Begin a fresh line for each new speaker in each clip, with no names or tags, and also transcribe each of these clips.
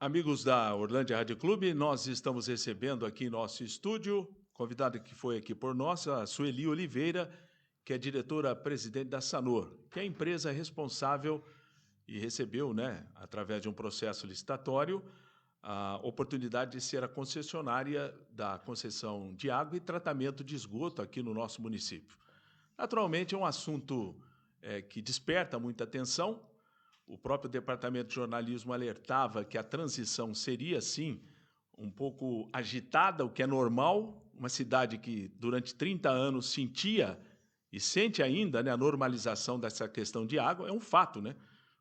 Amigos da Orlândia Rádio Clube, nós estamos recebendo aqui em nosso estúdio, convidada que foi aqui por nós, a Sueli Oliveira, que é diretora-presidente da Sanor, que é a empresa responsável e recebeu, através de um processo licitatório, a oportunidade de ser a concessionária da concessão de água e tratamento de esgoto aqui no nosso município. Naturalmente, é um assunto que desperta muita atenção. O próprio Departamento de Jornalismo alertava que a transição seria, sim, um pouco agitada, o que é normal. Uma cidade que, durante 30 anos, sentia e sente ainda a normalização dessa questão de água, é um fato, né?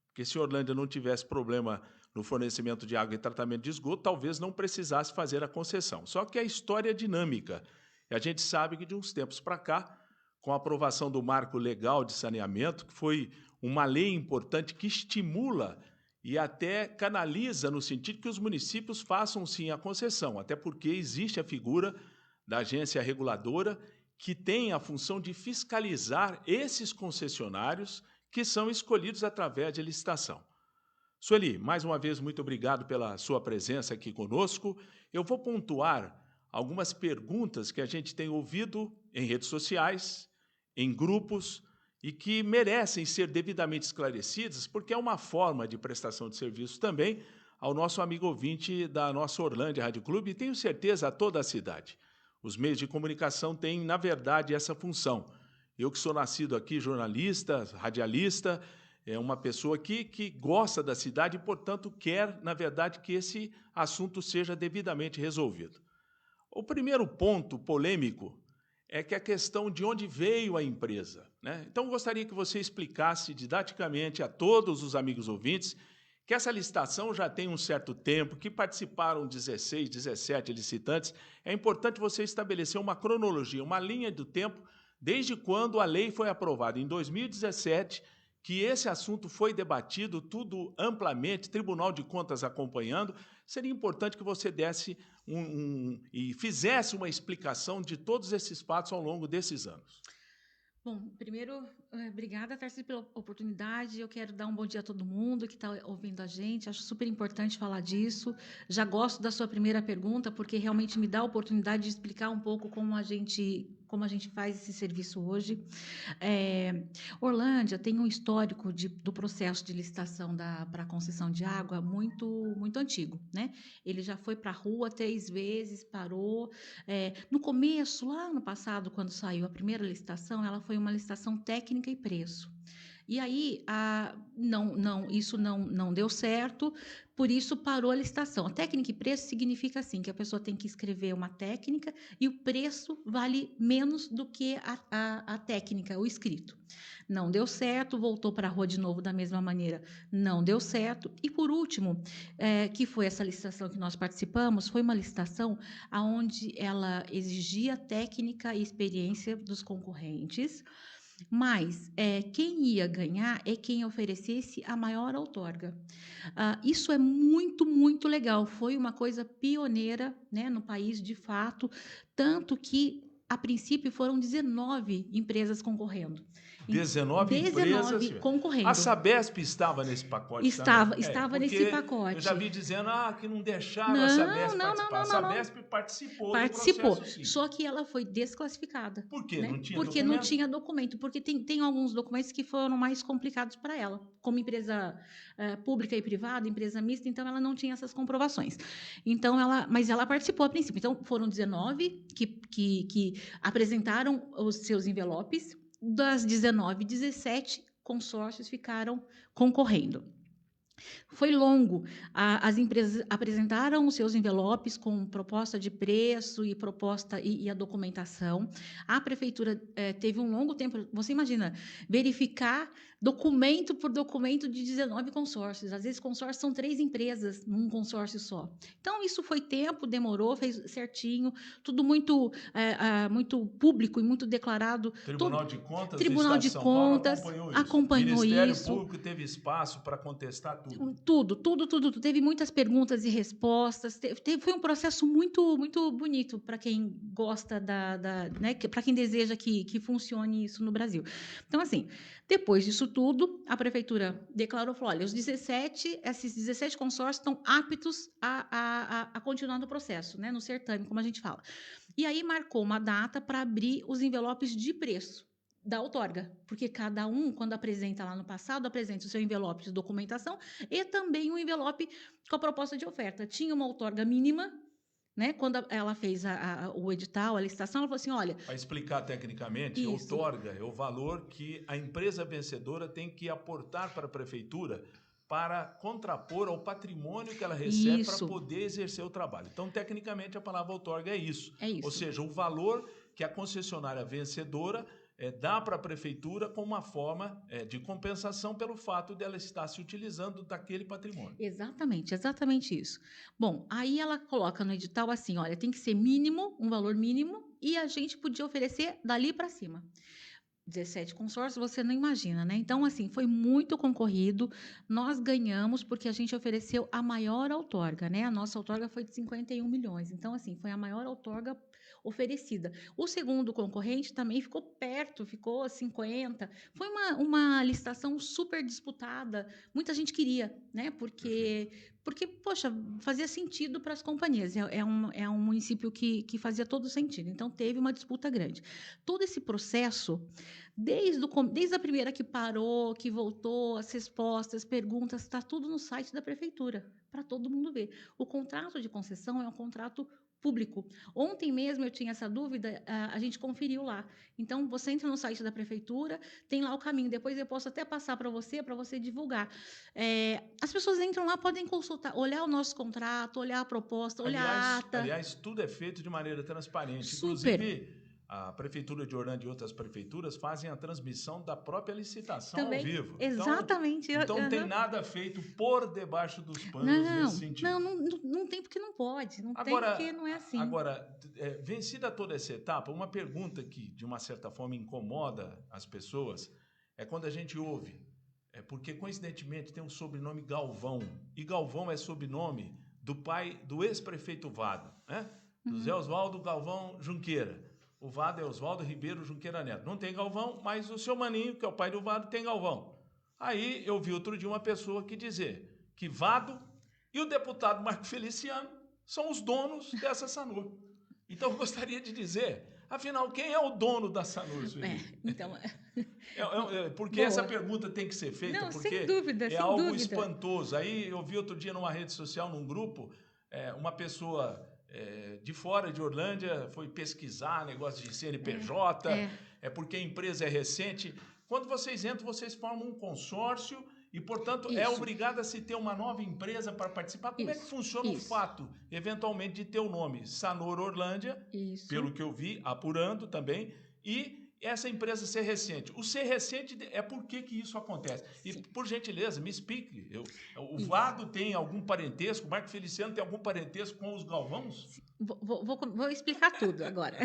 Porque se Orlândia não tivesse problema no fornecimento de água e tratamento de esgoto, talvez não precisasse fazer a concessão. Só que a história é dinâmica. E a gente sabe que, de uns tempos para cá, com a aprovação do Marco Legal de Saneamento, que foi uma lei importante que estimula e até canaliza no sentido que os municípios façam, sim, a concessão, até porque existe a figura da agência reguladora que tem a função de fiscalizar esses concessionários que são escolhidos através de licitação. Sueli, mais uma vez, muito obrigado pela sua presença aqui conosco. Eu vou pontuar algumas perguntas que a gente tem ouvido em redes sociais, em grupos, e que merecem ser devidamente esclarecidas, porque é uma forma de prestação de serviço também ao nosso amigo ouvinte da nossa Orlândia Rádio Clube, e tenho certeza a toda a cidade. Os meios de comunicação têm, na verdade, essa função. Eu que sou nascido aqui, jornalista, radialista, é uma pessoa que gosta da cidade e, portanto, quer, na verdade, que esse assunto seja devidamente resolvido. O primeiro ponto polêmico é que a questão de onde veio a empresa, né? Então, gostaria que você explicasse didaticamente a todos os amigos ouvintes que essa licitação já tem um certo tempo, que participaram 16, 17 licitantes. É importante você estabelecer uma cronologia, uma linha do tempo, desde quando a lei foi aprovada, em 2017, que esse assunto foi debatido, tudo amplamente, Tribunal de Contas acompanhando. Seria importante que você desse e fizesse uma explicação de todos esses fatos ao longo desses anos.
Bom, primeiro, obrigada, Tarcísio, pela oportunidade. Eu quero dar um bom dia a todo mundo que está ouvindo a gente. Acho super importante falar disso. Já gosto da sua primeira pergunta, porque realmente me dá a oportunidade de explicar um pouco como a gente faz esse serviço hoje. Orlândia tem um histórico do processo de licitação para a concessão de água muito antigo, né? Ele já foi para a rua 3 vezes, parou. No começo, lá no passado, quando saiu a primeira licitação, ela foi uma licitação técnica e preço. E aí, isso não deu certo, por isso parou a licitação. A técnica e preço significa assim, que a pessoa tem que escrever uma técnica e o preço vale menos do que a técnica, o escrito. Não deu certo, voltou para a rua de novo da mesma maneira, não deu certo. E por último, que foi essa licitação que nós participamos, foi uma licitação onde ela exigia técnica e experiência dos concorrentes, mas quem ia ganhar é quem oferecesse a maior outorga. Isso é muito legal, foi uma coisa pioneira, né, no país, de fato, tanto que, a princípio, foram 19 empresas concorrendo.
19 empresas.
Concorrendo.
A Sabesp estava nesse pacote
Estava
também?
nesse pacote.
Eu já vi dizendo que não deixaram a Sabesp participar. A Sabesp participou do processo, sim.
Só que ela foi desclassificada.
Por quê?
Né?
Não tinha
Porque
documento?
não tinha documento. Porque tem alguns documentos que foram mais complicados para ela. Como empresa pública e privada, empresa mista, então ela não tinha essas comprovações. Então, mas ela participou a princípio. Então, foram 19 que apresentaram os seus envelopes. Das 19, 17 consórcios ficaram concorrendo. Foi longo. As empresas apresentaram os seus envelopes com proposta de preço e a documentação. A prefeitura teve um longo tempo. Você imagina, verificar documento por documento de 19 consórcios. Às vezes, consórcios são 3 empresas num consórcio só. Então, isso foi tempo, demorou, fez certinho, tudo muito público e muito declarado.
Tribunal de Contas
Tribunal
do Estado
de
de São Paulo
Contas
acompanhou isso.
Ministério
Público teve espaço para contestar tudo.
Tudo. Teve muitas perguntas e respostas. Foi um processo muito, muito bonito para quem gosta né, para quem deseja que funcione isso no Brasil. Então, assim, depois disso tudo, a prefeitura declarou, falou, olha, esses 17 consórcios estão aptos a continuar no processo, né, no certame, como a gente fala. E aí marcou uma data para abrir os envelopes de preço da outorga, porque cada um, quando apresenta lá no passado, apresenta o seu envelope de documentação e também um envelope com a proposta de oferta. Tinha uma outorga mínima, né? Quando ela fez o edital, a licitação, ela falou assim, olha...
Para explicar tecnicamente, outorga é o valor que a empresa vencedora tem que aportar para a prefeitura para contrapor ao patrimônio que ela recebe para poder exercer o trabalho. Então, tecnicamente, a palavra outorga é isso. Ou seja, o valor que a concessionária vencedora dá para a prefeitura como uma forma de compensação pelo fato dela estar se utilizando daquele patrimônio.
Exatamente isso. Bom, aí ela coloca no edital assim, olha, tem que ser mínimo, um valor mínimo, e a gente podia oferecer dali para cima. 17 consórcios, você não imagina, né? Então, assim, foi muito concorrido, nós ganhamos porque a gente ofereceu a maior outorga, né? A nossa outorga foi de 51 milhões, então, assim, foi a maior outorga oferecida. O segundo concorrente também ficou perto, ficou 50. Foi uma licitação super disputada, muita gente queria, né? Porque poxa, fazia sentido para as companhias, é um município que fazia todo sentido, então teve uma disputa grande. Todo esse processo, desde a primeira que parou, que voltou, as respostas, perguntas, está tudo no site da prefeitura, para todo mundo ver. O contrato de concessão é um contrato público. Ontem mesmo eu tinha essa dúvida, a gente conferiu lá. Então, você entra no site da prefeitura, tem lá o caminho. Depois eu posso até passar para você divulgar. As pessoas entram lá, podem consultar, olhar o nosso contrato, olhar a proposta, olhar a ata.
Aliás, tudo é feito de maneira transparente.
Super.
Inclusive, a Prefeitura de Orlândia e outras prefeituras fazem a transmissão da própria licitação
também,
ao vivo.
Exatamente.
Então não tem nada feito por debaixo dos panos nesse sentido.
Não tem porque não pode. Não tem porque não é assim.
Agora, vencida toda essa etapa, uma pergunta que, de uma certa forma, incomoda as pessoas é quando a gente ouve, porque, coincidentemente, tem um sobrenome Galvão, e Galvão é sobrenome do pai do ex-prefeito Vado, né? José Oswaldo Galvão Junqueira. O Vado é Oswaldo Ribeiro Junqueira Neto. Não tem Galvão, mas o seu Maninho, que é o pai do Vado, tem Galvão. Aí eu vi outro dia uma pessoa que dizer que Vado e o deputado Marco Feliciano são os donos dessa Sanur. Então eu gostaria de dizer, afinal, quem é o dono da Sanur, Sueli?
Então...
porque essa pergunta tem que ser feita,
não,
porque
sem dúvida,
é algo espantoso. Aí eu vi outro dia numa rede social, num grupo, uma pessoa... de fora de Orlândia, foi pesquisar negócio de CNPJ, porque a empresa é recente. Quando vocês entram, vocês formam um consórcio e, portanto, é obrigado a se ter uma nova empresa para participar. Como é que funciona o fato, eventualmente, de ter o nome Sanor Orlândia, pelo que eu vi, apurando também, e essa empresa ser recente. O ser recente é por que isso acontece. E, por gentileza, me explique. O Vado tem algum parentesco? O Marco Feliciano tem algum parentesco com os Galvãos?
Vou explicar tudo agora.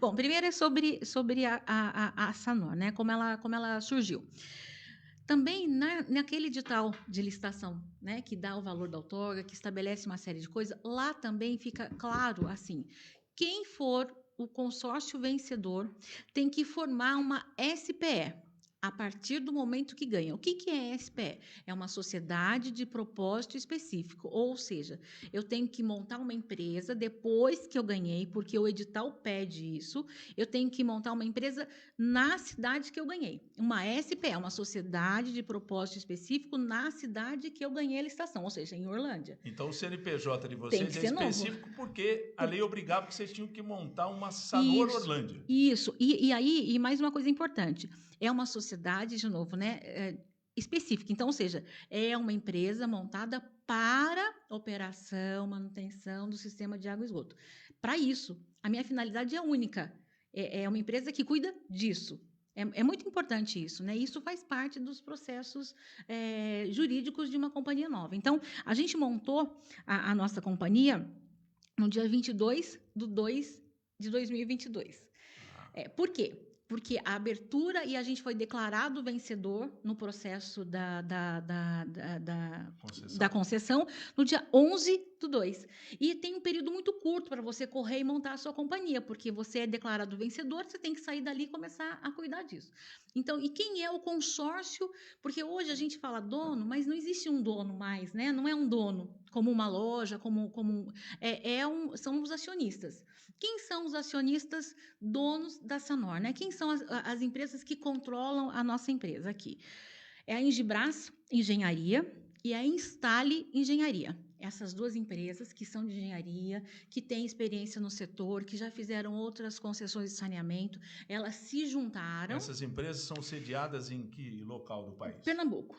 Bom, primeiro é sobre a Sanor, né? Como ela surgiu. Também naquele edital de licitação, né, que dá o valor da outorga, que estabelece uma série de coisas, lá também fica claro assim, quem for o consórcio vencedor tem que formar uma SPE a partir do momento que ganha. O que é SPE? É uma sociedade de propósito específico, ou seja, eu tenho que montar uma empresa depois que eu ganhei, porque o edital pede isso, eu tenho que montar uma empresa na cidade que eu ganhei. Uma SPE, uma sociedade de propósito específico na cidade que eu ganhei a licitação, ou seja, em Orlândia.
Então, o CNPJ de vocês é específico porque a lei obrigava que vocês tinham que montar uma Sanor Orlândia.
Isso. E mais uma coisa importante, é uma sociedade, de novo, né, específica. Então, ou seja, é uma empresa montada para operação, manutenção do sistema de água e esgoto. Para isso, a minha finalidade é única. É uma empresa que cuida disso. É muito importante isso, né? Isso faz parte dos processos jurídicos de uma companhia nova. Então, a gente montou a nossa companhia no dia 22/2/2022. Por quê? porque a abertura e a gente foi declarado vencedor no processo da concessão no dia 11/2. E tem um período muito curto para você correr e montar a sua companhia, porque você é declarado vencedor, você tem que sair dali e começar a cuidar disso. Então, e quem é o consórcio? Porque hoje a gente fala dono, mas não existe um dono mais, né? Não é um dono como uma loja, são os acionistas. Quem são os acionistas donos da Sanor, né? Quem são as empresas que controlam a nossa empresa aqui? É a Engibras Engenharia e a Instale Engenharia. Essas duas empresas que são de engenharia, que têm experiência no setor, que já fizeram outras concessões de saneamento, elas se juntaram.
Essas empresas são sediadas em que local do país?
Pernambuco.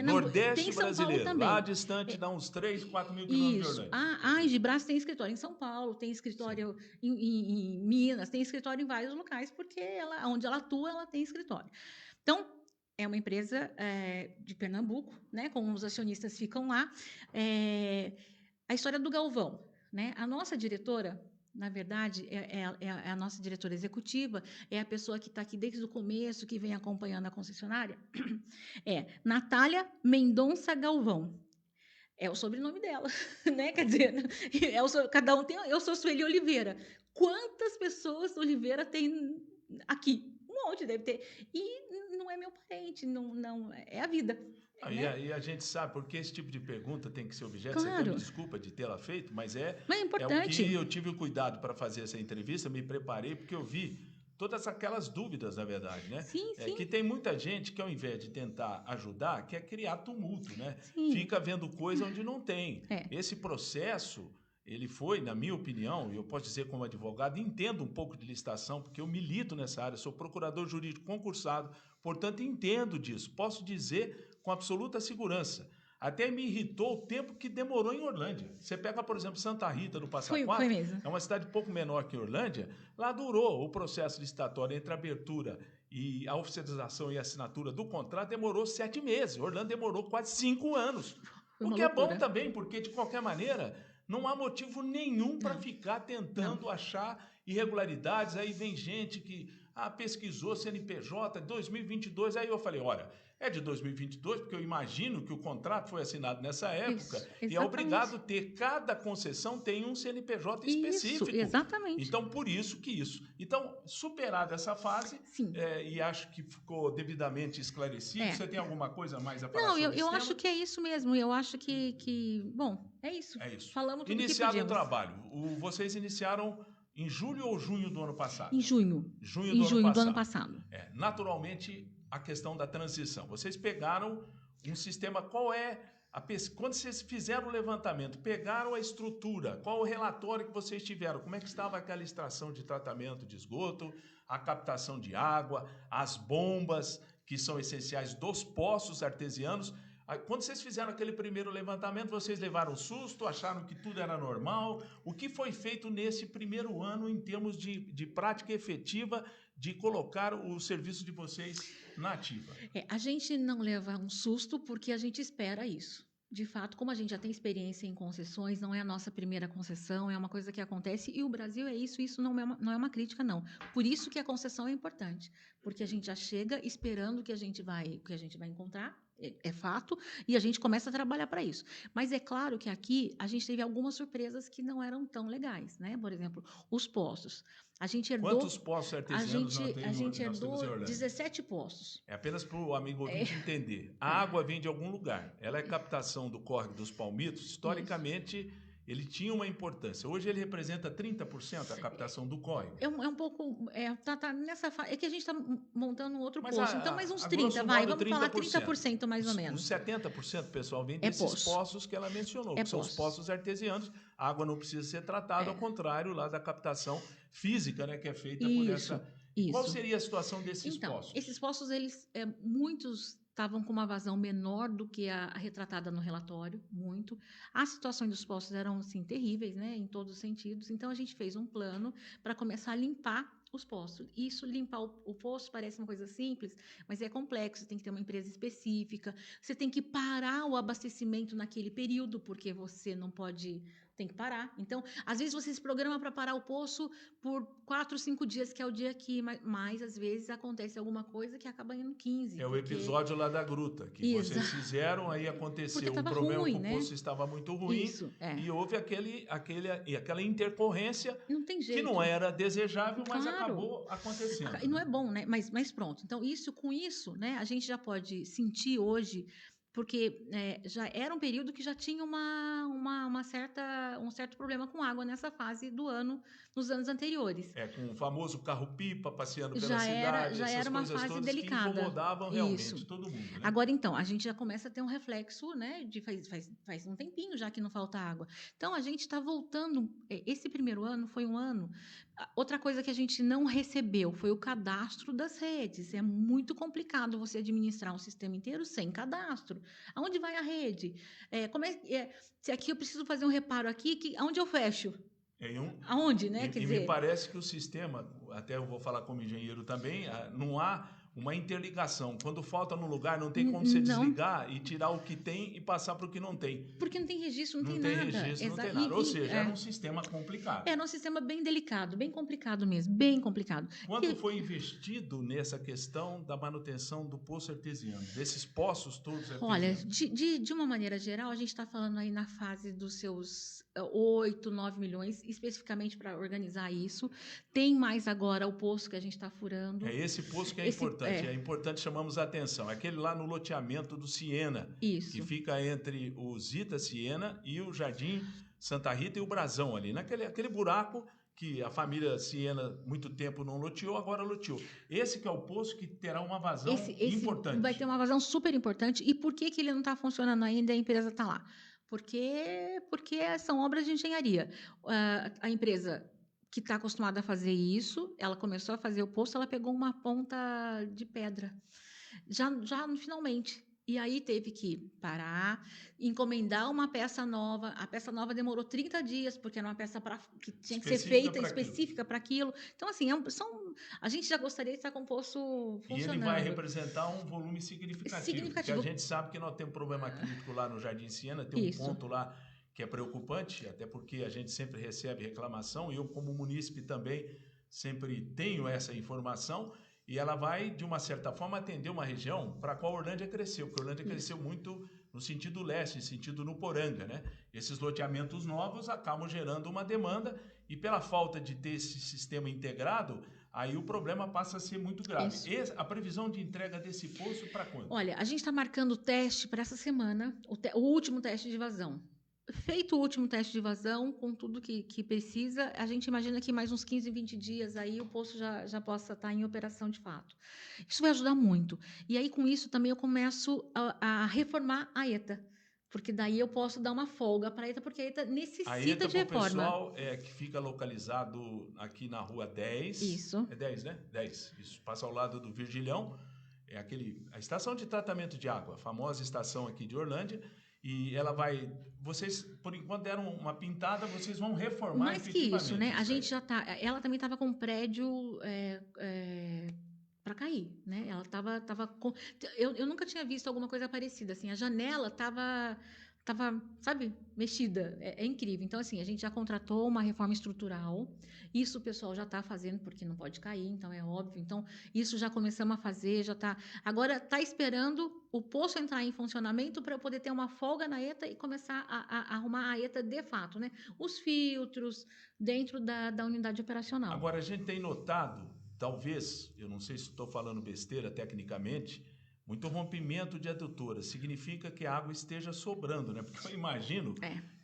Nordeste
tem São
brasileiro,
Paulo também.
Lá distante dá uns 3, 4 mil quilômetros de Orlândia.
A Engibras tem escritório em São Paulo, tem escritório em Minas, tem escritório em vários locais, porque onde ela atua, ela tem escritório. Então, é uma empresa de Pernambuco, né? Como os acionistas ficam lá. A história do Galvão, né? A nossa diretora, na verdade, é a nossa diretora executiva, é a pessoa que está aqui desde o começo, que vem acompanhando a concessionária, é Natália Mendonça Galvão. É o sobrenome dela, né? Quer dizer, cada um tem. Eu sou Sueli Oliveira. Quantas pessoas Oliveira tem aqui? Um monte deve ter. E não é meu parente, não é a vida. Né?
E a gente sabe, porque esse tipo de pergunta tem que ser objeto.
Claro.
Você até me desculpa de tê-la feito, mas é
importante.
o que eu tive o cuidado para fazer essa entrevista, me preparei, porque eu vi todas aquelas dúvidas, na verdade, né?
Sim.
Que tem muita gente que, ao invés de tentar ajudar, quer criar tumulto, né?
Sim.
Fica vendo coisa onde não tem. Esse processo, ele foi, na minha opinião, e eu posso dizer como advogado, entendo um pouco de licitação, porque eu milito nessa área, sou procurador jurídico concursado, portanto, entendo disso. Posso dizer com absoluta segurança. Até me irritou o tempo que demorou em Orlândia. Você pega, por exemplo, Santa Rita do Passa Quatro,
foi mesmo.
É uma cidade pouco menor que Orlândia, lá durou o processo licitatório entre a abertura e a oficialização e a assinatura do contrato, demorou 7 meses. Orlândia demorou quase 5 anos. O que é bom também, porque, de qualquer maneira, não há motivo nenhum para ficar tentando achar irregularidades. Aí vem gente que pesquisou CNPJ 2022, aí eu falei, olha, é de 2022, porque eu imagino que o contrato foi assinado nessa época.
Isso,
e é obrigado a ter, cada concessão tem um CNPJ específico.
Isso, exatamente.
Então, por isso que isso. Então, superada essa fase, e acho que ficou devidamente esclarecido. Você tem alguma coisa mais a falar sobre isso?
Não, eu acho que é isso mesmo. Eu acho que bom, é isso.
É isso.
Falamos tudo
Iniciado
que
o trabalho. Vocês iniciaram em julho ou junho do ano passado?
Em junho.
Junho
do ano passado.
Naturalmente, a questão da transição. Vocês pegaram um sistema, quando vocês fizeram o levantamento, pegaram a estrutura, qual o relatório que vocês tiveram, como é que estava aquela extração de tratamento de esgoto, a captação de água, as bombas, que são essenciais dos poços artesianos. Quando vocês fizeram aquele primeiro levantamento, vocês levaram um susto, acharam que tudo era normal? O que foi feito nesse primeiro ano em termos de prática efetiva de colocar o serviço de vocês na ativa?
A gente não leva um susto porque a gente espera isso. De fato, como a gente já tem experiência em concessões, não é a nossa primeira concessão, é uma coisa que acontece e o Brasil é isso não é uma crítica, não. Por isso que a concessão é importante, porque a gente já chega esperando que a gente vai encontrar, é fato, e a gente começa a trabalhar para isso. Mas é claro que aqui a gente teve algumas surpresas que não eram tão legais, né? Por exemplo, os poços. A gente herdou...
Quantos poços artesianos
a gente herdou 17 poços.
É apenas para o amigo ouvinte entender. A água vem de algum lugar. Ela é captação do córrego dos Palmitos. Historicamente, ele tinha uma importância. Hoje ele representa 30% a captação do córrego.
É um pouco... tá nessa fase. É que a gente está montando um outro
Mas
poço. Então, mais uns 30, vamos falar 30% mais ou menos.
Os 70%, pessoal, vem desses poços que ela mencionou, que são os poços artesianos. A água não precisa ser tratada, ao contrário lá da captação física, né, que é feita por essa... Qual seria a situação desses poços?
Esses poços, muitos estavam com uma vazão menor do que a retratada no relatório, muito. As situações dos poços eram, assim, terríveis, né, em todos os sentidos. Então, a gente fez um plano para começar a limpar os poços. Isso, limpar o poço, parece uma coisa simples, mas é complexo. Você tem que ter uma empresa específica, você tem que parar o abastecimento naquele período, porque você não pode... Tem que parar. Então, às vezes você se programa para parar o poço por 4, 5 dias, que é o dia que... Mas às vezes acontece alguma coisa que acaba indo 15.
É o episódio lá da gruta, que vocês fizeram, aí aconteceu um problema
ruim,
que o
né?
poço estava muito ruim,
Isso,
e houve aquela intercorrência
não tem jeito.
que não era desejável, mas
Claro.
Acabou acontecendo.
E não é bom, né? Mas pronto. Então, com isso, né, a gente já pode sentir hoje, porque já era um período que já tinha um certo problema com água nessa fase do ano, nos anos anteriores.
Com o famoso carro-pipa passeando pela
Já
cidade,
era
essas
uma
coisas
fase
todas
delicada.
que incomodavam realmente todo mundo. Né?
Agora, então, a gente já começa a ter um reflexo, né? De faz um tempinho já que não falta água. Então, a gente está voltando. Esse primeiro ano foi um ano. Outra coisa que a gente não recebeu foi o cadastro das redes. É muito complicado você administrar um sistema inteiro sem cadastro. Aonde vai a rede? Se aqui eu preciso fazer um reparo aqui, aonde eu fecho? Aonde, né?
Quer dizer, me parece que o sistema, até eu vou falar como engenheiro também, não há uma interligação. Quando falta no lugar, não tem como você desligar e tirar o que tem e passar para o que não tem.
Porque não tem registro, não tem nada.
Registro, não tem nada. Ou seja, era um sistema complicado.
Era um sistema bem delicado, bem complicado mesmo, bem complicado.
Quanto foi investido nessa questão da manutenção do poço artesiano, desses poços todos artesianos?
Olha, de uma maneira geral, a gente está falando aí na fase dos seus 8, 9 milhões, especificamente para organizar isso. Tem mais agora o poço que a gente está furando.
É esse poço que é importante. É importante, chamamos a atenção. Aquele lá no loteamento do Siena, que fica entre o Zita Siena e o Jardim Santa Rita e o Brasão ali, aquele buraco que a família Siena muito tempo não loteou, agora loteou. Esse que é o poço que terá uma vazão importante.
Vai ter uma vazão super importante. E por que ele não está funcionando ainda e a empresa está lá? Porque são obras de engenharia. A empresa que está acostumada a fazer isso, ela começou a fazer o poço, ela pegou uma ponta de pedra, já finalmente. E aí teve que parar, encomendar uma peça nova. A peça nova demorou 30 dias, porque era uma peça que tinha que ser feita específica para aquilo. Então, assim, a gente já gostaria de estar com o poço funcionando.
E ele vai representar um volume significativo. Porque a gente sabe que nós temos um problema crítico lá no Jardim Siena, tem um ponto lá que é preocupante, até porque a gente sempre recebe reclamação, e eu, como munícipe, também sempre tenho essa informação, e ela vai, de uma certa forma, atender uma região para a qual a Orlândia cresceu, porque a Orlândia cresceu muito no sentido leste, no sentido Nuporanga, né? Esses loteamentos novos acabam gerando uma demanda, e pela falta de ter esse sistema integrado, aí o problema passa a ser muito grave. A previsão de entrega desse poço para quando?
Olha, a gente está marcando o teste para essa semana, o último teste de vazão. Feito o último teste de vazão, com tudo que precisa, a gente imagina que mais uns 15, 20 dias aí o poço já possa estar em operação de fato. Isso vai ajudar muito. E aí, com isso, também eu começo a reformar a ETA. Porque daí eu posso dar uma folga para a ETA, porque a ETA necessita de reforma.
O pessoal que fica localizado aqui na rua 10.
Isso.
É 10, né? 10. Isso, passa ao lado do Virgilhão. É a estação de tratamento de água, a famosa estação aqui de Orlândia. E ela vai... Vocês, por enquanto, deram uma pintada, vocês vão reformar
mais que isso, né? A gente já está... Ela também estava com um prédio para cair, né? Ela estava com... Eu nunca tinha visto alguma coisa parecida, assim. A janela estava, sabe, mexida. É incrível. Então, assim, a gente já contratou uma reforma estrutural. Isso o pessoal já está fazendo, porque não pode cair, então é óbvio. Então, isso já começamos a fazer, já está... Agora, está esperando o poço entrar em funcionamento para eu poder ter uma folga na ETA e começar a arrumar a ETA de fato, né? Os filtros dentro da unidade operacional.
Agora, a gente tem notado, talvez, eu não sei se estou falando besteira tecnicamente, muito rompimento de adutora. Significa que a água esteja sobrando, né? Porque eu imagino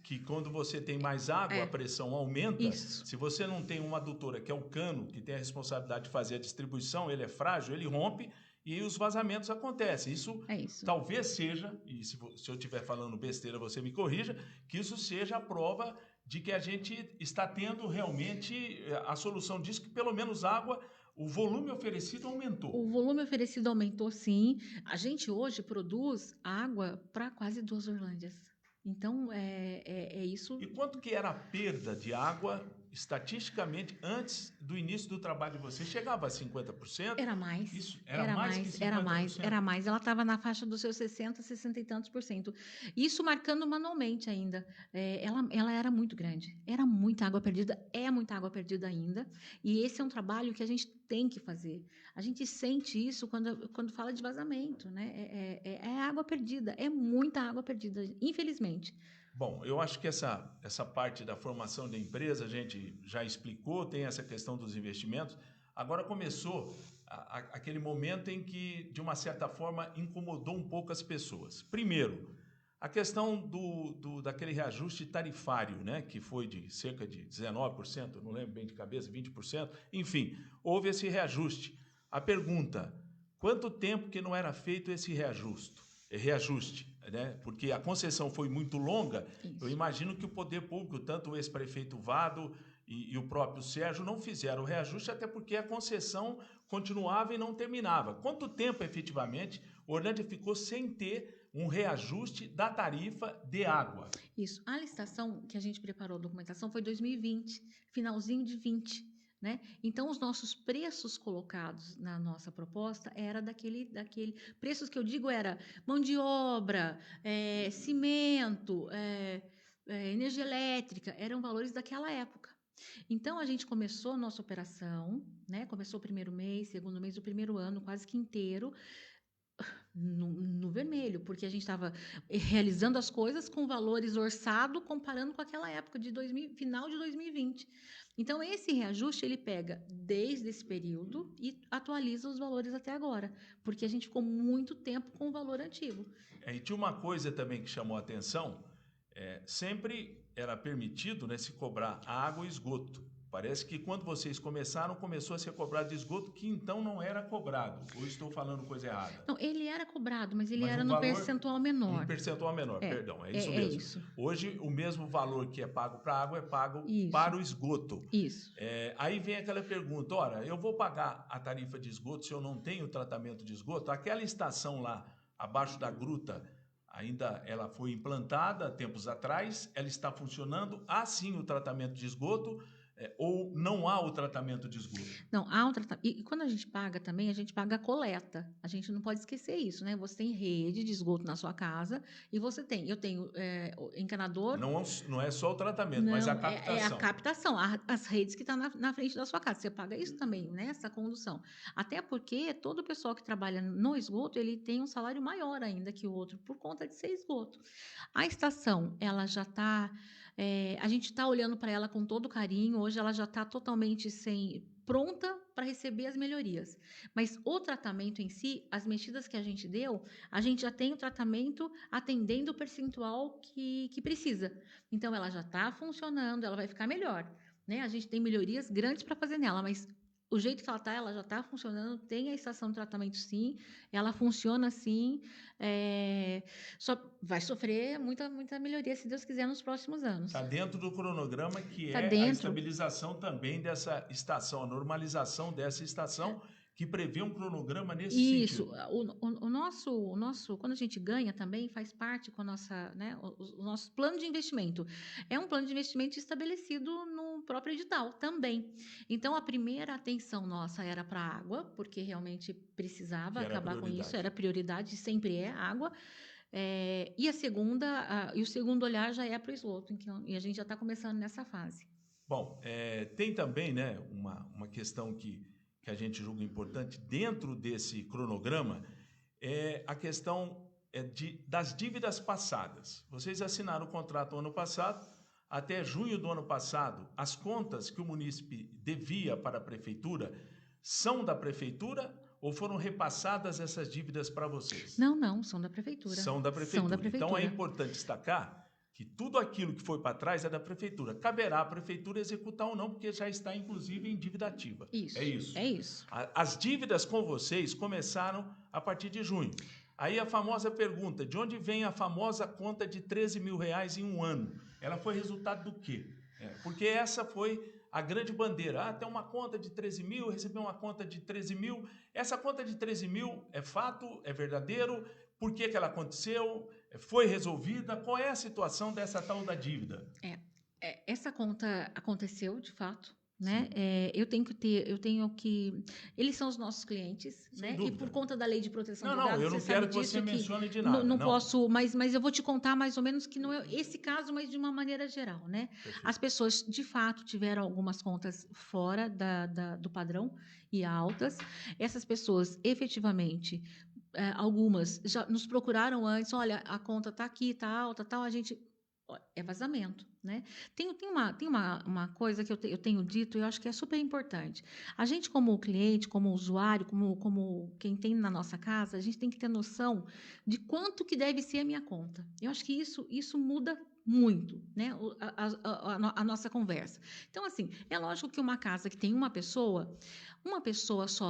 que quando você tem mais água, a pressão aumenta.
Isso.
Se você não tem uma adutora, que é o cano, que tem a responsabilidade de fazer a distribuição, ele é frágil, ele rompe, e aí os vazamentos acontecem. Isso talvez seja, e se eu estiver falando besteira, você me corrija, que isso seja a prova de que a gente está tendo realmente a solução disso, que pelo menos água... O volume oferecido aumentou.
O volume oferecido aumentou, sim. A gente hoje produz água para quase 2 Orlândias. Então, é isso.
E quanto que era a perda de água estatisticamente, antes do início do trabalho de vocês, chegava a 50%?
Era mais.
Isso, era mais que 50%?
Era mais. Ela estava na faixa dos seus 60 e tantos por cento. Isso marcando manualmente ainda. Ela era muito grande. Era muita água perdida. É muita água perdida ainda. E esse é um trabalho que a gente tem que fazer. A gente sente isso quando fala de vazamento, né? É água perdida. É muita água perdida, infelizmente.
Bom, eu acho que essa parte da formação da empresa a gente já explicou, tem essa questão dos investimentos. Agora começou aquele momento em que, de uma certa forma, incomodou um pouco as pessoas. Primeiro, a questão daquele reajuste tarifário, né, que foi de cerca de 19%, não lembro bem de cabeça, 20%, enfim, houve esse reajuste. A pergunta, quanto tempo que não era feito esse reajuste, né? Porque a concessão foi muito longa. Isso. Eu imagino que o poder público, tanto o ex-prefeito Vado e o próprio Sérgio, não fizeram o reajuste, até porque a concessão continuava e não terminava. Quanto tempo, efetivamente, Orlândia ficou sem ter um reajuste da tarifa de água?
Isso. A licitação que a gente preparou, a documentação, foi 2020, finalzinho de 20. Né? Então, os nossos preços colocados na nossa proposta era daquele preços que eu digo era mão de obra, cimento, energia elétrica, eram valores daquela época. Então, a gente começou a nossa operação, né? Começou o primeiro mês, segundo mês, o primeiro ano, quase que inteiro, no vermelho, porque a gente estava realizando as coisas com valores orçados, comparando com aquela época de final de 2020. Então, esse reajuste, ele pega desde esse período e atualiza os valores até agora, porque a gente ficou muito tempo com o valor antigo.
E tinha uma coisa também que chamou a atenção, sempre era permitido, né, se cobrar água e esgoto. Parece que quando vocês começou a ser cobrado de esgoto, que então não era cobrado. Ou estou falando coisa errada?
Não, ele era cobrado, mas ele era no percentual menor.
Um percentual menor, perdão, é isso mesmo.
Isso.
Hoje, o mesmo valor que é pago para a água é pago para o esgoto.
Isso.
Aí vem aquela pergunta, ora, eu vou pagar a tarifa de esgoto se eu não tenho tratamento de esgoto? Aquela estação lá, abaixo da gruta, ainda ela foi implantada tempos atrás, ela está funcionando, há sim o tratamento de esgoto, ou não há o tratamento de esgoto?
Não, há um tratamento. E quando a gente paga também, a gente paga a coleta. A gente não pode esquecer isso, né? Você tem rede de esgoto na sua casa e eu tenho encanador.
Não é só o tratamento, mas a captação.
É a captação, as redes que estão na frente da sua casa. Você paga isso também, né? Essa condução. Até porque todo o pessoal que trabalha no esgoto, ele tem um salário maior ainda que o outro, por conta de ser esgoto. A estação, ela já está... a gente está olhando para ela com todo carinho. Hoje ela já está totalmente pronta para receber as melhorias. Mas o tratamento em si, as mexidas que a gente deu, a gente já tem o tratamento atendendo o percentual que precisa. Então, ela já está funcionando, ela vai ficar melhor. Né? A gente tem melhorias grandes para fazer nela, mas o jeito que ela já está funcionando, tem a estação de tratamento sim, ela funciona sim, só vai sofrer muita melhoria, se Deus quiser, nos próximos anos.
Está dentro do cronograma que a estabilização também dessa estação, a normalização dessa estação, que prevê um cronograma nesse sentido.
Isso, o nosso, quando a gente ganha também, faz parte com a nossa, né, o nosso plano de investimento. É um plano de investimento estabelecido no próprio edital também. Então, a primeira atenção nossa era para a água, porque realmente precisava acabar com isso, era prioridade, sempre é água. E o segundo olhar já é para o esgoto, e a gente já está começando nessa fase.
Bom, tem também, né, uma questão que a gente julga importante dentro desse cronograma, é a questão das dívidas passadas. Vocês assinaram o contrato ano passado, até junho do ano passado, as contas que o munícipe devia para a prefeitura são da prefeitura ou foram repassadas essas dívidas para vocês?
Não, são da prefeitura.
São da prefeitura. Então é importante destacar que tudo aquilo que foi para trás é da prefeitura. Caberá à prefeitura executar ou não, porque já está, inclusive, em dívida ativa.
Isso.
É isso. As dívidas com vocês começaram a partir de junho. Aí a famosa pergunta, de onde vem a famosa conta de R$13 mil em um ano? Ela foi resultado do quê? Porque essa foi a grande bandeira. Tem uma conta de 13 mil, recebeu uma conta de 13 mil. Essa conta de 13 mil é fato? É verdadeiro? Por que ela aconteceu? Foi resolvida? Qual é a situação dessa tal da dívida?
essa conta aconteceu, de fato, né? Eu tenho que... Eles são os nossos clientes,
Sem
né? E
dúvida.
por conta da lei de proteção de
Não,
dados,
eu
você
não
sabe
quero que você
disso, que
mencione de nada,
não
não.
posso... Mas eu vou te contar mais ou menos que não é esse caso, mas de uma maneira geral, né?
Perfeito.
As pessoas, de fato, tiveram algumas contas fora do padrão e altas. Essas pessoas, efetivamente... algumas já nos procuraram antes, olha, a conta está aqui, está alta, tal, a gente... É vazamento, né? Tem uma coisa que eu tenho dito e eu acho que é super importante. A gente, como cliente, como usuário, como quem tem na nossa casa, a gente tem que ter noção de quanto que deve ser a minha conta. Eu acho que isso muda muito, né? A nossa conversa. Então, assim, é lógico que uma casa que tem uma pessoa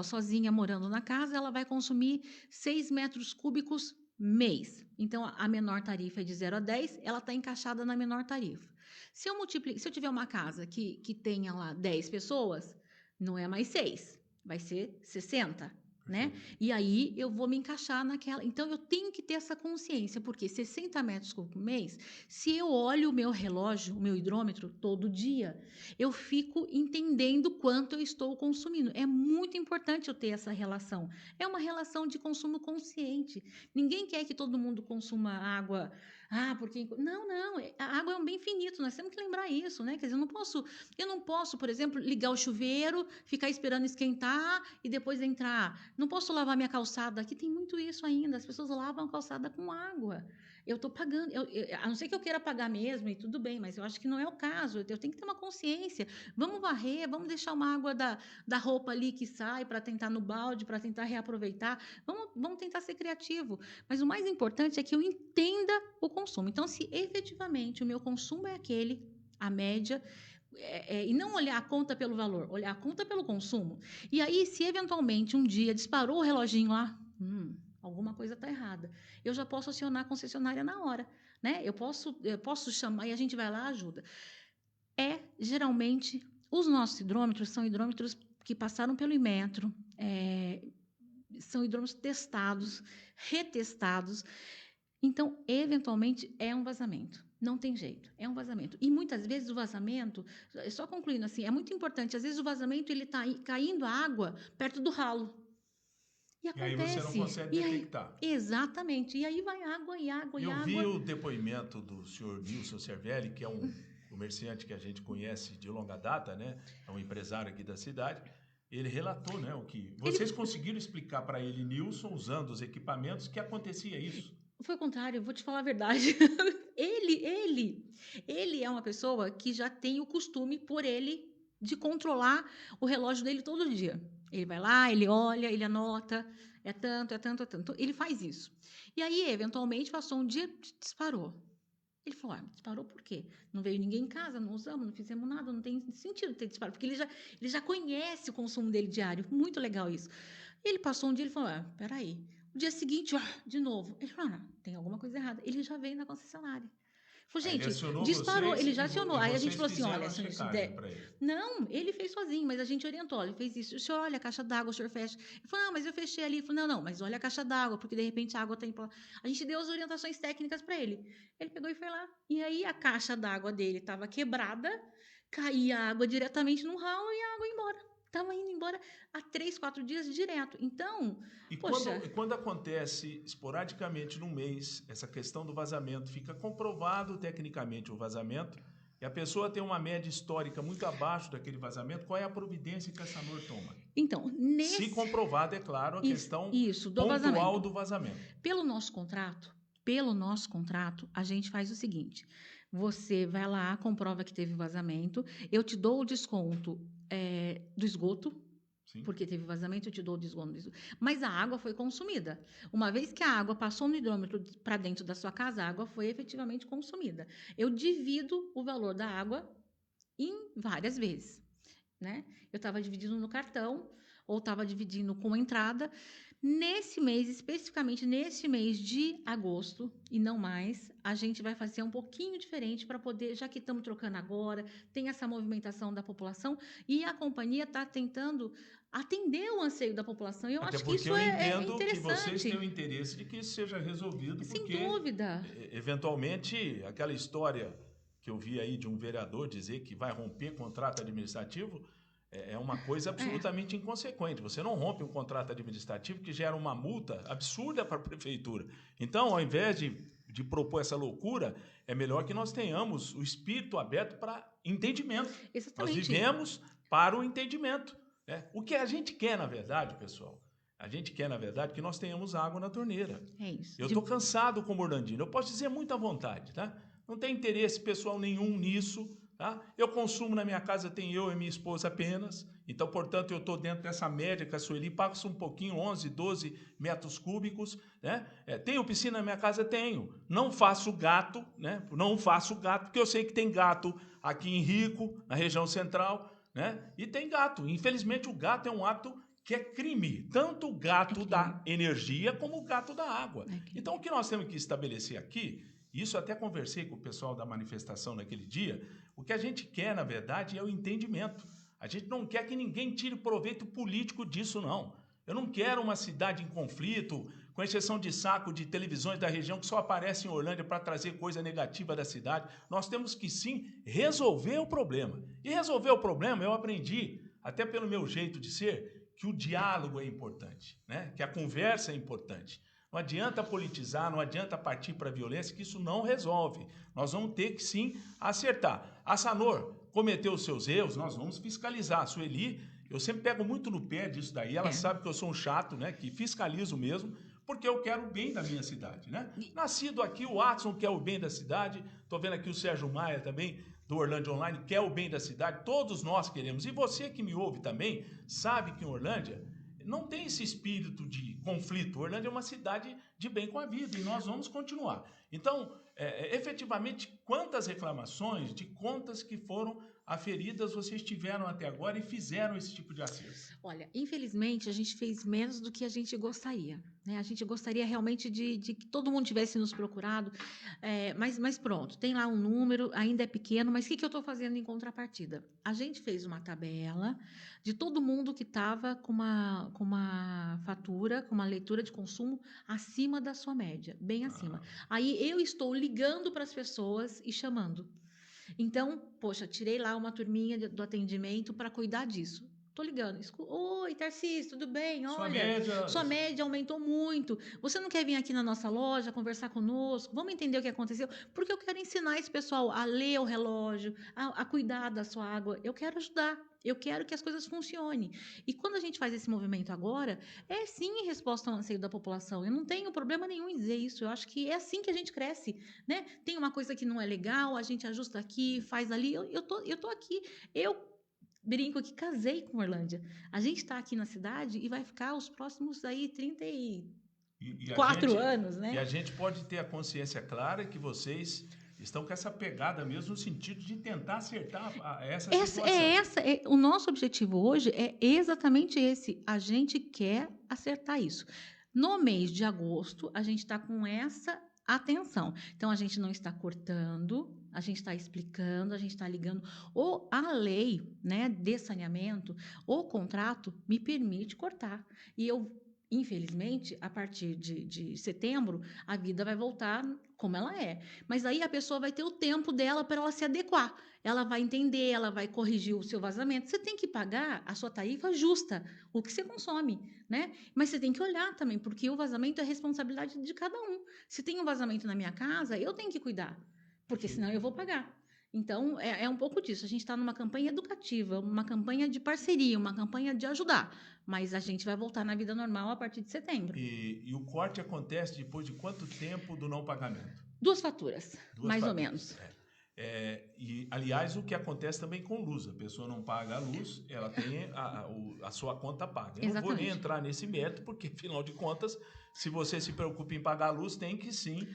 sozinha morando na casa, ela vai consumir 6 metros cúbicos mês. Então, a menor tarifa é de 0 a 10, ela está encaixada na menor tarifa. Se eu tiver uma casa que tenha lá 10 pessoas, não é mais 6, vai ser 60. Né? E aí eu vou me encaixar naquela. Então eu tenho que ter essa consciência, porque 60 metros por mês, se eu olho o meu relógio, o meu hidrômetro, todo dia, eu fico entendendo quanto eu estou consumindo. É muito importante eu ter essa relação. É uma relação de consumo consciente. Ninguém quer que todo mundo consuma água. Porque. Não. A água é um bem finito, nós temos que lembrar isso, né? Quer dizer, eu não posso, por exemplo, ligar o chuveiro, ficar esperando esquentar e depois entrar. Não posso lavar minha calçada. Aqui tem muito isso ainda. As pessoas lavam a calçada com água. Eu estou pagando. A não ser que eu queira pagar mesmo, e tudo bem, mas eu acho que não é o caso. Eu tenho que ter uma consciência. Vamos varrer, vamos deixar uma água da roupa ali que sai para tentar no balde, para tentar reaproveitar. Vamos tentar ser criativo. Mas o mais importante é que eu entenda o consumo. Então, se efetivamente o meu consumo é aquele, a média, e não olhar a conta pelo valor, olhar a conta pelo consumo. E aí, se eventualmente um dia disparou o reloginho lá, alguma coisa está errada. Eu já posso acionar a concessionária na hora, né? Eu posso chamar e a gente vai lá e ajuda. Geralmente, os nossos hidrômetros são hidrômetros que passaram pelo Inmetro, são hidrômetros testados, retestados. Então, eventualmente, é um vazamento. Não tem jeito, é um vazamento. E muitas vezes o vazamento, só concluindo assim, é muito importante, às vezes o vazamento ele está caindo a água perto do ralo. E acontece.
E aí você não consegue detectar.
Exatamente. E aí vai água e água e água.
Eu vi o depoimento do senhor Nilson Cervelli, que é um comerciante que a gente conhece de longa data, né? É um empresário aqui da cidade. Ele relatou, né, o que vocês conseguiram explicar para ele, Nilson, usando os equipamentos, que acontecia isso.
Foi o contrário, eu vou te falar a verdade. Ele é uma pessoa que já tem o costume, por ele, de controlar o relógio dele todo dia. Ele vai lá, ele olha, ele anota, é tanto. Ele faz isso. E aí, eventualmente, passou um dia, disparou. Ele falou, disparou por quê? Não veio ninguém em casa, não usamos, não fizemos nada, não tem sentido ter disparado, porque ele já conhece o consumo dele diário. Muito legal isso. Ele passou um dia e falou, peraí. O dia seguinte, de novo. Ele falou, não, tem alguma coisa errada. Ele já veio na concessionária. Falou, gente, disparou. Ele já acionou. Aí a gente falou assim, olha, não, ele fez sozinho, mas a gente orientou. Ele fez isso. O senhor olha a caixa d'água, o senhor fecha. Ele falou, mas eu fechei ali. Ele falou, não, mas olha a caixa d'água, porque de repente a água tem... A gente deu as orientações técnicas para ele. Ele pegou e foi lá. E aí a caixa d'água dele estava quebrada, caía a água diretamente no ralo e a água ia embora. Estava indo embora há 3, 4 dias direto. Então,
quando acontece esporadicamente num mês, essa questão do vazamento, fica comprovado tecnicamente o vazamento, e a pessoa tem uma média histórica muito abaixo daquele vazamento, qual é a providência que a Sanor toma?
Então,
se comprovado, é claro, a questão
pontual
do vazamento.
Pelo nosso contrato, a gente faz o seguinte, você vai lá, comprova que teve vazamento, eu te dou o desconto do esgoto, sim, porque teve vazamento, eu te dou o desconto. Mas a água foi consumida. Uma vez que a água passou no hidrômetro para dentro da sua casa, a água foi efetivamente consumida. Eu divido o valor da água em várias vezes, né? Eu estava dividindo no cartão, ou estava dividindo com entrada. Nesse mês, especificamente nesse mês de agosto, e não mais, a gente vai fazer um pouquinho diferente para poder, já que estamos trocando agora, tem essa movimentação da população, e a companhia está tentando atender o anseio da população. Eu acho que isso é interessante. Eu entendo
que vocês têm o interesse de que isso seja resolvido,
sem
porque,
dúvida,
eventualmente, aquela história que eu vi aí de um vereador dizer que vai romper contrato administrativo, é uma coisa absolutamente inconsequente. Você não rompe um contrato administrativo que gera uma multa absurda para a prefeitura. Então, ao invés de propor essa loucura, é melhor que nós tenhamos o espírito aberto para entendimento.
Exatamente.
Nós vivemos para o entendimento. O que a gente quer, na verdade, pessoal, a gente quer, na verdade, que nós tenhamos água na torneira.
É isso.
Eu estou cansado como Orlandino. Eu posso dizer muito à vontade, tá? Não tem interesse pessoal nenhum nisso, tá? Eu consumo na minha casa, tem eu e minha esposa apenas. Então, portanto, eu estou dentro dessa média que a Sueli passa um pouquinho, 11, 12 metros cúbicos, né? Tenho piscina na minha casa? Tenho. Não faço gato, né? Não faço gato, porque eu sei que tem gato aqui em Rico, na região central, né? E tem gato. Infelizmente, o gato é um ato que é crime, tanto o gato da energia como o gato da água. Então, o que nós temos que estabelecer aqui, isso até conversei com o pessoal da manifestação naquele dia, o que a gente quer, na verdade, é o entendimento. A gente não quer que ninguém tire proveito político disso, não. Eu não quero uma cidade em conflito, com exceção de saco de televisões da região que só aparecem em Orlândia para trazer coisa negativa da cidade. Nós temos que, sim, resolver o problema. E resolver o problema, eu aprendi, até pelo meu jeito de ser, que o diálogo é importante, né? Que a conversa é importante. Não adianta politizar, não adianta partir para a violência, que isso não resolve. Nós vamos ter que, sim, acertar. A Sanor cometeu os seus erros, nós vamos fiscalizar. A Sueli, eu sempre pego muito no pé disso daí, ela sabe que eu sou um chato, né? Que fiscalizo mesmo, porque eu quero o bem da minha cidade, né? Nascido aqui, o Watson quer o bem da cidade, estou vendo aqui o Sérgio Maia também, do Orlândia Online, quer o bem da cidade, todos nós queremos. E você que me ouve também, sabe que em Orlândia não tem esse espírito de conflito. Orlândia é uma cidade de bem com a vida e nós vamos continuar. Então, efetivamente, quantas reclamações de contas que foram aferidas vocês tiveram até agora e fizeram esse tipo de acerto?
Olha, infelizmente, a gente fez menos do que a gente gostaria, né? A gente gostaria realmente de que todo mundo tivesse nos procurado, mas pronto, tem lá um número, ainda é pequeno, mas o que eu estou fazendo em contrapartida? A gente fez uma tabela de todo mundo que estava com uma fatura, com uma leitura de consumo acima da sua média, bem acima. Aí eu estou ligando para as pessoas e chamando. Então, poxa, tirei lá uma turminha do atendimento para cuidar disso. Tô ligando. Oi, Tarcísio, tudo bem? Olha, sua média aumentou muito. Você não quer vir aqui na nossa loja conversar conosco? Vamos entender o que aconteceu? Porque eu quero ensinar esse pessoal a ler o relógio, a cuidar da sua água. Eu quero ajudar. Eu quero que as coisas funcionem. E quando a gente faz esse movimento agora, é sim em resposta ao anseio da população. Eu não tenho problema nenhum em dizer isso. Eu acho que é assim que a gente cresce, né? Tem uma coisa que não é legal, a gente ajusta aqui, faz ali. Eu tô aqui. Eu brinco que casei com Orlândia. A gente está aqui na cidade e vai ficar os próximos aí 34 anos, né?
E a gente pode ter a consciência clara que vocês estão com essa pegada mesmo no sentido de tentar acertar essa situação.
O nosso objetivo hoje é exatamente esse. A gente quer acertar isso. No mês de agosto, a gente está com essa atenção. Então, a gente não está cortando, a gente está explicando, a gente está ligando. A lei, né, de saneamento, o contrato me permite cortar. E eu, infelizmente, a partir de setembro, a vida vai voltar como ela é. Mas aí a pessoa vai ter o tempo dela para ela se adequar. Ela vai entender, ela vai corrigir o seu vazamento. Você tem que pagar a sua tarifa justa, o que você consome, né? Mas você tem que olhar também, porque o vazamento é responsabilidade de cada um. Se tem um vazamento na minha casa, eu tenho que cuidar, porque senão eu vou pagar. Então, é um pouco disso. A gente está numa campanha educativa, uma campanha de parceria, uma campanha de ajudar. Mas a gente vai voltar na vida normal a partir de setembro.
E o corte acontece depois de quanto tempo do não pagamento?
2 faturas, mais ou menos.
E, aliás, o que acontece também com luz. A pessoa não paga a luz, ela tem a sua conta paga. Eu não vou nem entrar nesse mérito, porque, afinal de contas, se você se preocupa em pagar a luz, tem que sim,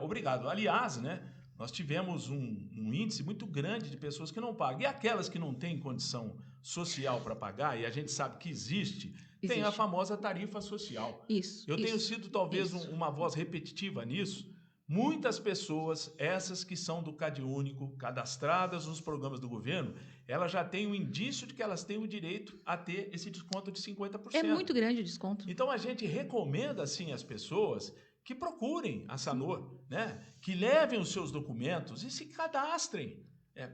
obrigado. Aliás, né, nós tivemos um índice muito grande de pessoas que não pagam. E aquelas que não têm condição social para pagar, e a gente sabe que existe, tem a famosa tarifa social. Eu tenho sido talvez uma voz repetitiva nisso. Muitas pessoas, essas que são do CadÚnico, cadastradas nos programas do governo, elas já têm um indício de que elas têm o direito a ter esse desconto de 50%.
É muito grande o desconto.
Então, a gente recomenda, assim, às pessoas que procurem a Sanor, né? Que levem os seus documentos e se cadastrem.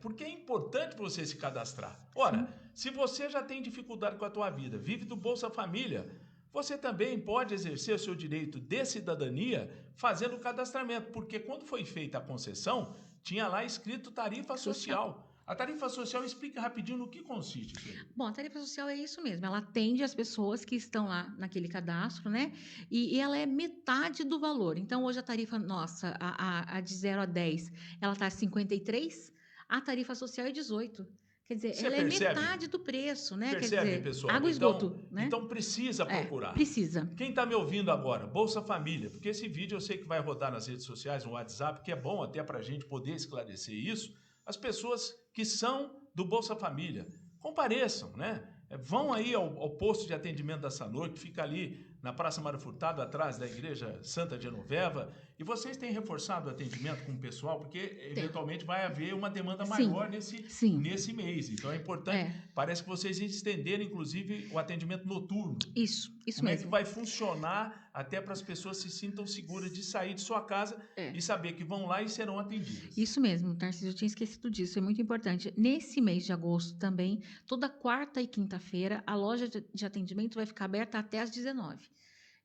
Porque é importante você se cadastrar. Ora, se você já tem dificuldade com a tua vida, vive do Bolsa Família, você também pode exercer o seu direito de cidadania fazendo o cadastramento, porque quando foi feita a concessão, tinha lá escrito tarifa social. A tarifa social explica rapidinho no que consiste.
Bom, a tarifa social é isso mesmo, ela atende as pessoas que estão lá naquele cadastro, né? E ela é metade do valor. Então, hoje a tarifa nossa, a de 0 a 10, ela está 53, a tarifa social é 18. Quer dizer,
Você
ela
percebe?
É metade do preço, né?
Percebe,
quer dizer,
pessoal?
água e esgoto, né?
Então precisa procurar.
Precisa.
Quem está me ouvindo agora, Bolsa Família, porque esse vídeo eu sei que vai rodar nas redes sociais, no WhatsApp, que é bom até para a gente poder esclarecer isso. As pessoas que são do Bolsa Família, compareçam, né? Vão aí ao posto de atendimento da Sanor, que fica ali na Praça Mário Furtado, atrás da Igreja Santa Genoveva, e vocês têm reforçado o atendimento com o pessoal, porque eventualmente vai haver uma demanda maior nesse mês. Então é importante, parece que vocês estenderam, inclusive, o atendimento noturno.
Isso
Como
mesmo.
É que vai funcionar até para as pessoas se sintam seguras de sair de sua casa e saber que vão lá e serão atendidas.
Isso mesmo, Tarcísio, eu tinha esquecido disso, é muito importante. Nesse mês de agosto também, toda quarta e quinta-feira, a loja de atendimento vai ficar aberta até às 19.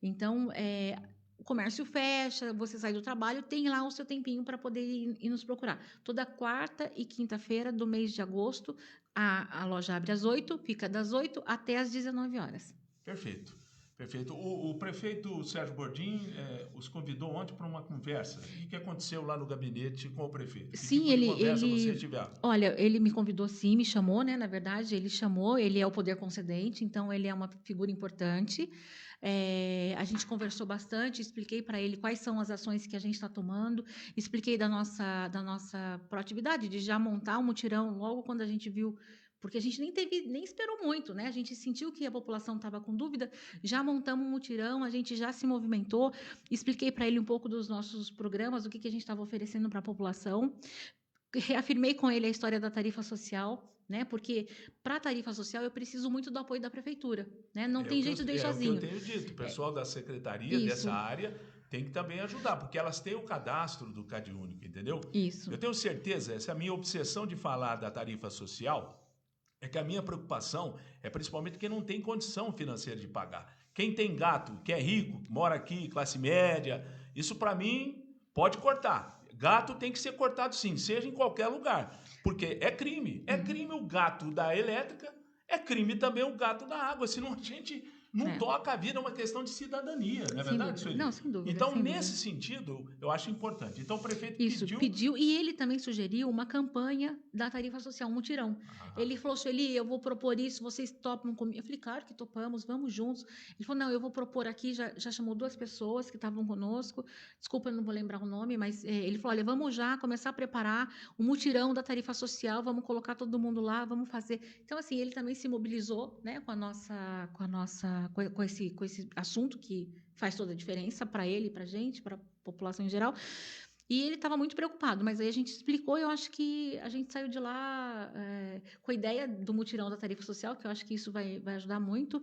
Então, o comércio fecha, você sai do trabalho, tem lá o seu tempinho para poder ir nos procurar. Toda quarta e quinta-feira do mês de agosto, a loja abre às 8, fica das 8 até às 19 horas.
Perfeito. O prefeito Sérgio Bordim os convidou ontem para uma conversa. O que aconteceu lá no gabinete com o prefeito? Que
sim,
tipo de conversa vocês tiveram?
Olha, ele me convidou sim, me chamou, né? Na verdade, ele chamou, ele é o poder concedente, então ele é uma figura importante. A gente conversou bastante, expliquei para ele quais são as ações que a gente está tomando, expliquei da nossa proatividade de já montar um mutirão logo quando a gente viu, porque a gente nem esperou muito, né? A gente sentiu que a população estava com dúvida, já montamos um mutirão, a gente já se movimentou, expliquei para ele um pouco dos nossos programas, o que a gente estava oferecendo para a população, reafirmei com ele a história da tarifa social, né? Porque para a tarifa social eu preciso muito do apoio da prefeitura, né? Não tem jeito de ir sozinho.
É o que eu tenho dito, o pessoal da secretaria dessa área tem que também ajudar, porque elas têm o cadastro do CadÚnico, entendeu?
Isso.
Eu tenho certeza, essa é a minha obsessão de falar da tarifa social, é que a minha preocupação é principalmente quem não tem condição financeira de pagar. Quem tem gato, que é rico, mora aqui, classe média, isso para mim pode cortar. Gato tem que ser cortado sim, seja em qualquer lugar, porque é crime. É crime o gato da elétrica, é crime também o gato da água, senão a gente não toca a vida, é uma questão de cidadania, não é verdade, Sueli?
Não, sem dúvida.
Então, nesse sentido, eu acho importante. Então, o prefeito
pediu, e ele também sugeriu uma campanha da tarifa social, um mutirão. Ele falou, Sueli, eu vou propor isso, vocês topam comigo? Eu falei, claro que topamos, vamos juntos. Ele falou, não, eu vou propor aqui, já chamou 2 pessoas que estavam conosco, desculpa, eu não vou lembrar o nome, mas ele falou, olha, vamos já começar a preparar o mutirão da tarifa social, vamos colocar todo mundo lá, vamos fazer. Então, assim, ele também se mobilizou, né, com esse assunto que faz toda a diferença para ele, para a gente, para a população em geral. E ele estava muito preocupado, mas aí a gente explicou e eu acho que a gente saiu de lá com a ideia do mutirão da tarifa social, que eu acho que isso vai ajudar muito,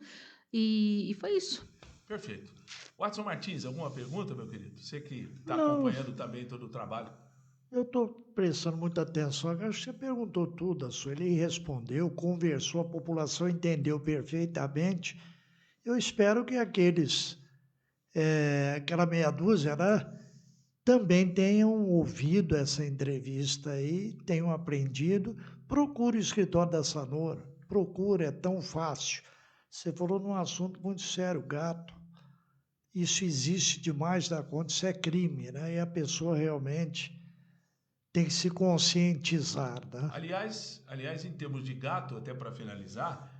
e foi isso.
Perfeito. Watson Martins, alguma pergunta, meu querido? Você que está acompanhando também todo o trabalho.
Eu estou prestando muita atenção. Acho que você perguntou tudo, a Sueli respondeu, conversou, a população entendeu perfeitamente. Eu espero que aquela meia dúzia, né, também tenham ouvido essa entrevista aí, tenham aprendido. Procure o escritório da Sanor, procure, é tão fácil. Você falou num assunto muito sério, gato. Isso existe demais da conta, isso é crime, né? E a pessoa realmente tem que se conscientizar, né?
Aliás, em termos de gato, até para finalizar,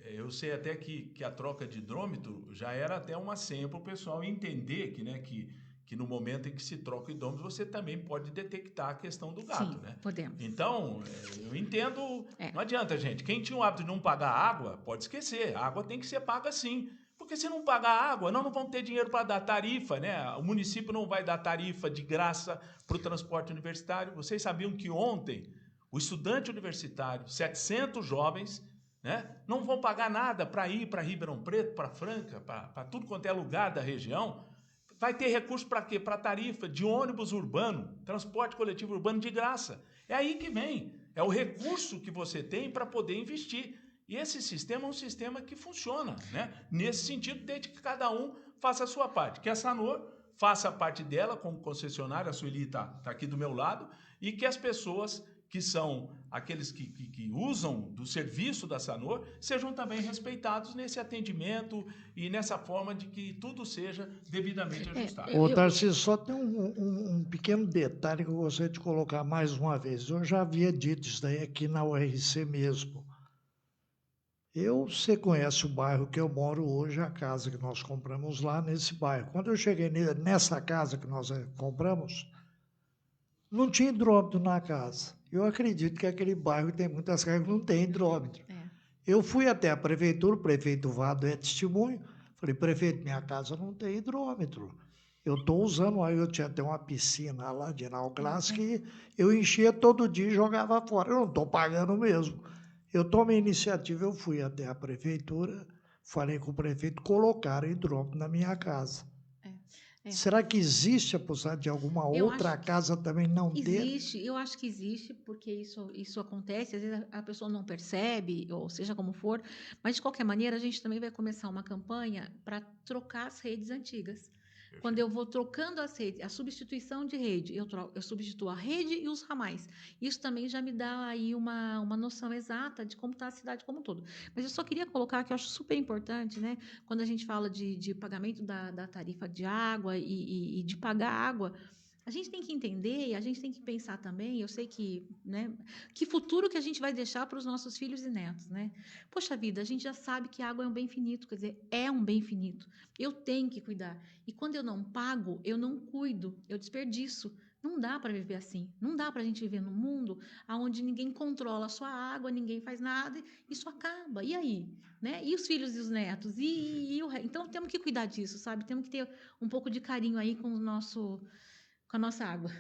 eu sei até que a troca de hidrômetro já era até uma senha para o pessoal entender que no momento em que se troca o hidrômetro, você também pode detectar a questão do gato,
Sim,
né?
Podemos.
Então, eu entendo, não adianta, gente. Quem tinha o hábito de não pagar água, pode esquecer. A água tem que ser paga sim. Porque se não pagar água, não vão ter dinheiro para dar tarifa, né? O município não vai dar tarifa de graça para o transporte universitário. Vocês sabiam que ontem o estudante universitário, 700 jovens, né, não vão pagar nada para ir para Ribeirão Preto, para Franca, para tudo quanto é lugar da região, vai ter recurso para quê? Para tarifa de ônibus urbano, transporte coletivo urbano de graça. É aí que vem. É o recurso que você tem para poder investir. E esse sistema é um sistema que funciona, né? Nesse sentido, desde que cada um faça a sua parte. Que a Sanor faça a parte dela como concessionária, a Sueli está aqui do meu lado, e que as pessoas que são aqueles que usam do serviço da Sanor sejam também respeitados nesse atendimento e nessa forma de que tudo seja devidamente ajustado.
Ô, Tarcísio, só tem um pequeno detalhe que eu gostaria de colocar mais uma vez. Eu já havia dito isso daí aqui na URC mesmo. Você conhece o bairro que eu moro hoje, a casa que nós compramos lá nesse bairro. Quando eu cheguei nessa casa que nós compramos, não tinha hidrômetro na casa. Eu acredito que aquele bairro tem muitas casas que não tem hidrômetro. Eu fui até a prefeitura, o prefeito Vado é testemunho, falei, prefeito, minha casa não tem hidrômetro. Eu estou usando, aí eu tinha até uma piscina lá de Nauglass que eu enchia todo dia e jogava fora. Eu não estou pagando mesmo. Eu tomei iniciativa, eu fui até a prefeitura, falei com o prefeito, colocaram hidrômetro na minha casa. Será que existe a possibilidade de alguma outra casa também não ter?
Existe, eu acho que existe, porque isso acontece, às vezes a pessoa não percebe, ou seja como for, mas de qualquer maneira a gente também vai começar uma campanha para trocar as redes antigas. Quando eu vou trocando as redes, a substituição de rede, eu substituo a rede e os ramais. Isso também já me dá aí uma noção exata de como está a cidade como um todo. Mas eu só queria colocar que eu acho super importante, né? Quando a gente fala de pagamento da tarifa de água e de pagar água, a gente tem que entender e a gente tem que pensar também, eu sei que, né, que futuro que a gente vai deixar para os nossos filhos e netos, né? Poxa vida, a gente já sabe que a água é um bem finito, quer dizer, é um bem finito. Eu tenho que cuidar. E quando eu não pago, eu não cuido, eu desperdiço. Não dá para viver assim. Não dá para a gente viver num mundo onde ninguém controla a sua água, ninguém faz nada, isso acaba. E aí? Né? E os filhos e os netos? Então, temos que cuidar disso, sabe? Temos que ter um pouco de carinho aí com a nossa água.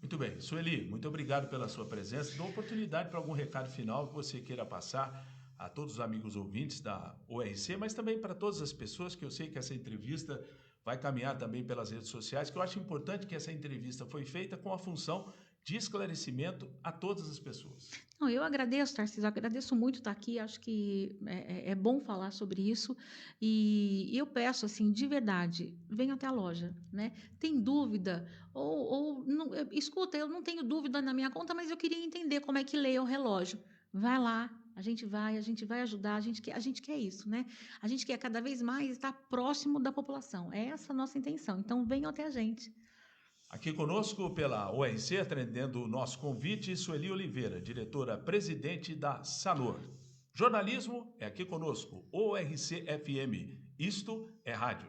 Muito bem. Sueli, muito obrigado pela sua presença. Dou oportunidade para algum recado final que você queira passar a todos os amigos ouvintes da URC, mas também para todas as pessoas, que eu sei que essa entrevista vai caminhar também pelas redes sociais, que eu acho importante que essa entrevista foi feita com a função de esclarecimento a todas as pessoas.
Não, eu agradeço, Tarcísio, agradeço muito estar aqui, acho que é bom falar sobre isso, e eu peço, assim, de verdade, venham até a loja, né? Tem dúvida? Ou não, escuta, eu não tenho dúvida na minha conta, mas eu queria entender como é que lê o relógio. Vai lá, a gente vai ajudar, a gente quer isso, né? A gente quer cada vez mais estar próximo da população, é essa a nossa intenção, então venham até a gente.
Aqui conosco pela URC, atendendo o nosso convite, Sueli Oliveira, diretora-presidente da Sanor. Jornalismo é aqui conosco, URC FM. Isto é rádio.